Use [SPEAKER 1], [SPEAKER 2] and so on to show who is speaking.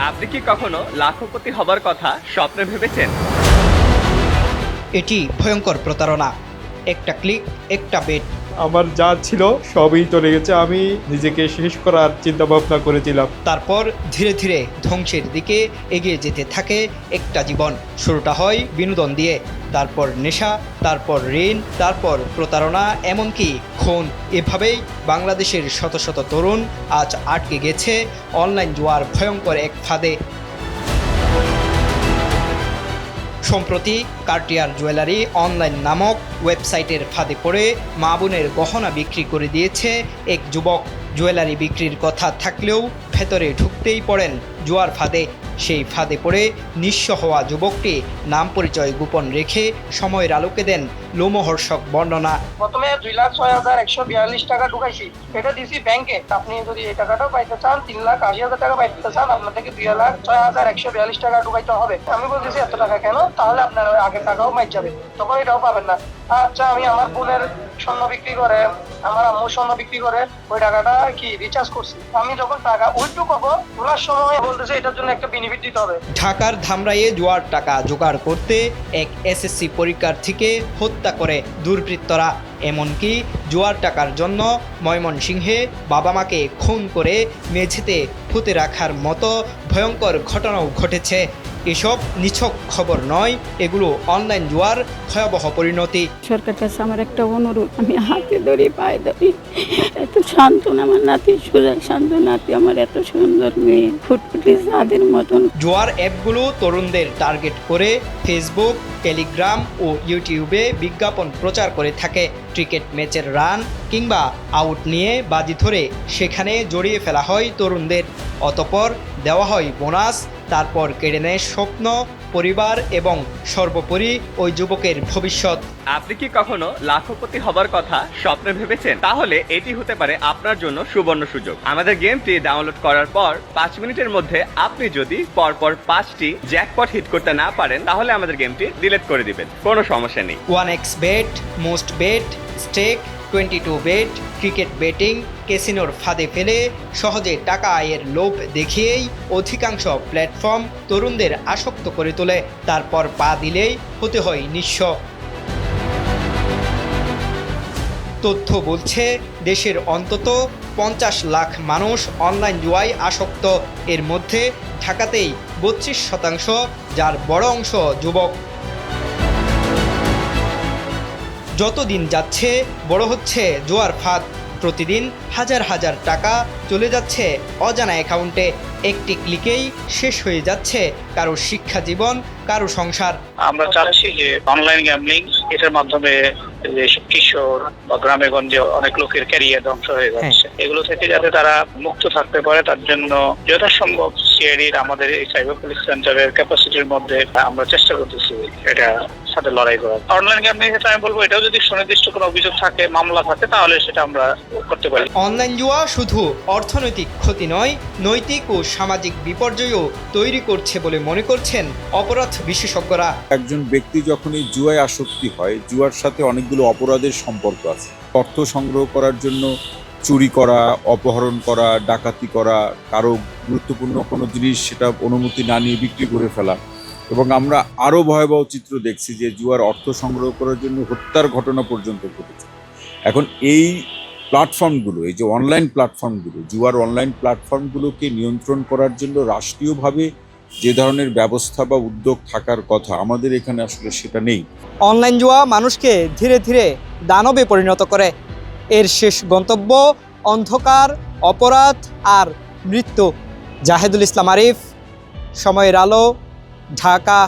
[SPEAKER 1] আপনি কি কখনো লাখপতি হবার কথা স্বপ্নে ভেবেছেন?
[SPEAKER 2] এটি ভয়ঙ্কর প্রতারণা। একটা ক্লিক, একটা বেট।
[SPEAKER 3] আমার যা ছিল সবই চলে গেছে। আমি নিজেকে শেষ করার চিন্তা ভাবনা করেছিলাম।
[SPEAKER 2] তারপর ধীরে ধীরে ধ্বংসের দিকে এগিয়ে যেতে থাকে একটা জীবন। শুরুটা হয় বিনোদন দিয়ে, তারপর নেশা, তারপর ঋণ, তারপর প্রতারণা, এমনকি খুন। এভাবেই বাংলাদেশের শত শত তরুণ আজ আটকে গেছে অনলাইন জুয়ার ভয়ঙ্কর এক ফাঁদে। সম্প্রতি কার্টিয়ার জুয়েলারি অনলাইন নামক ওয়েবসাইটের ফাঁদে পড়ে মা বোনের গহনা বিক্রি করে দিয়েছে এক যুবক। জুয়েলারি বিক্রির কথা থাকলেও ভেতরে ঢুকতেই পড়েন জুয়ার ফাঁদে। সেই ফাঁদে পড়ে নিঃস্ব হওয়া যুবকটি নাম পরিচয় গোপন রেখে সময়ের আলোকে দেন লোমহর্ষক বর্ণনা।
[SPEAKER 4] প্রথমে 2,06,142 টাকা ঢুকাইছি, এটা দিছি ব্যাংকে। আপনি যদি এই টাকাটাও পাইতে চান, 3,80,000 টাকা পাইতে চান, আপনাদেরকে 2,06,142 টাকা ঢুকাইতে হবে। আমি বলতেছি এত টাকা কেন, তাহলে আপনার আগের টাকাও মাইর যাবে, তখন এটাও পাবেন না। আচ্ছা, আমি আমার বোনের স্বর্ণ বিক্রি করে, আমার আম্মুর স্বর্ণ বিক্রি করে ওই টাকাটা কি রিচার্জ করছি। আমি যখন টাকা উইথড্র করবো, তোলার সময় বলতেছে এটার জন্য একটা বেনিফিট দিতে হবে।
[SPEAKER 2] ঢাকার ধামরাইয়ে জুয়ার টাকা জোগাড় করতে এক এসএসসি পরীক্ষার্থীকে হত্যা করে দুর্বৃত্তরা। এমনকি জুয়ার টাকার জন্য ময়মনসিংহে বাবা মাকে খুন করে মেঝেতে পুঁতে রাখার মতো ভয়ঙ্কর ঘটনাও ঘটেছে। এসব নিছক খবর নয়, এগুলো অনলাইন জুয়ার ভয়াবহ পরিণতি।
[SPEAKER 5] সরকার কাছে আমার একটা অনুরোধ, আমি হাতে ধরি, পায়ে ধরি, এত সান্ত্বনা আমার নাতি, সোজা শান্ত নাতি, আমার এত সুন্দর মেয়ে, ফুটফুটি চাঁদের মতন।
[SPEAKER 2] জুয়ার অ্যাপগুলো তরুণদের টার্গেট করে ফেসবুক, টেলিগ্রাম ও ইউটিউবে বিজ্ঞাপন প্রচার করে থাকে। ক্রিকেট ম্যাচের রান কিংবা আউট নিয়ে বাজি ধরে সেখানে জড়িয়ে ফেলা হয় তরুণদের। অতপর দেওয়া হয় বোনাস, তারপর কেড়ে নেয় স্বপ্ন, পরিবার এবং সর্বোপরি ওই যুবকের ভবিষ্যৎ।
[SPEAKER 1] আপনি কি কখনো লাখপতি হবার কথা স্বপ্নে ভেবেছেন? তাহলে এটি হতে পারে আপনার জন্য সুবর্ণ সুযোগ। আমাদের গেমটি ডাউনলোড করার পর 5 মিনিটের মধ্যে আপনি যদি পরপর 5টি জ্যাকপট হিট করতে না পারেন, তাহলে আমাদের গেমটি ডিলিট করে দিবেন, কোনো সমস্যা নেই।
[SPEAKER 2] 1x bet, most bet, stake, 22 bet, cricket betting, ক্যাসিনোর ফাঁদে ফেলে সহজে টাকা আয়ের লোভ দেখিয়েই অধিকাংশ প্ল্যাটফর্ম তরুণদের আসক্ত করে তোলে। তারপর পা দিলেই হতে হয় নিঃস্ব। তথ্য বলছে দেশের অন্তত 50 লাখ মানুষ অনলাইন জুয়ায় আসক্ত। এর মধ্যে ঢাকাতেই 32%, যার বড় অংশ যুবক। যত দিন যাচ্ছে বড় হচ্ছে জুয়ার ফাঁদ। প্রতিদিন হাজার হাজার টাকা চলে যাচ্ছে অজানা অ্যাকাউন্টে। একটি ক্লিকেই শেষ হয়ে যাচ্ছে কারো শিক্ষা জীবন, কারো সংসার।
[SPEAKER 6] আমরা চাচ্ছি যে অনলাইন গ্যাম্বলিং এটার মাধ্যমে যে কিশোর বা গ্রামে গঞ্জে অনেক লোকের ক্যারিয়ার ধ্বংস হয়ে যাচ্ছে, এগুলো থেকে যাতে তারা মুক্ত থাকতে পারে তার জন্য যথাসম্ভব সিআইডির আমাদের এই সাইবার পুলিশ সেন্টারের ক্যাপাসিটির মধ্যে আমরা চেষ্টা করতেছি এটা সাথে লড়াই করার। অনলাইন গ্যাম্বলিং ক্ষেত্রে আমি বলবো এটাও যদি সুনির্দিষ্ট কোনো অভিযোগ থাকে, মামলা থাকে, তাহলে সেটা আমরা করতে পারি।
[SPEAKER 2] অনলাইন জুয়া শুধু অর্থনৈতিক ক্ষতি নয়, নৈতিক ও সামাজিক বিপর্যয়ও তৈরি করছে বলে মনে করছেন অপরাধ বিশেষজ্ঞরা।
[SPEAKER 7] একজন ব্যক্তি যখন এই জুয়ায় আসক্তি হয়, জুয়ার সাথে অনেকগুলো অপরাধের সম্পর্ক আছে। অর্থ সংগ্রহ করার জন্য চুরি করা, অপহরণ করা, ডাকাতি করা, কারো গুরুত্বপূর্ণ কোনো জিনিস সেটা অনুমতি না নিয়ে বিক্রি করে ফেলা, এবং আমরা আরও ভয়াবহ চিত্র দেখছি যে জুয়ার অর্থ সংগ্রহ করার জন্য হত্যার ঘটনা পর্যন্ত ঘটেছে। এখন এই প্ল্যাটফর্মগুলো, এই যে অনলাইন প্ল্যাটফর্মগুলো, জুয়ার অনলাইন প্ল্যাটফর্মগুলোকে নিয়ন্ত্রণ করার জন্য রাষ্ট্রীয়ভাবে যে ধরনের ব্যবস্থা বা উদ্যোগ থাকার কথা, আমাদের এখানে আসলে সেটা নেই।
[SPEAKER 2] অনলাইন জুয়া মানুষকে ধীরে ধীরে দানবে পরিণত করে। এর শেষ গন্তব্য অন্ধকার, অপরাধ আর মৃত্যু। জাহেদুল ইসলাম আরিফ, সময়ের আলো, ঢাকা।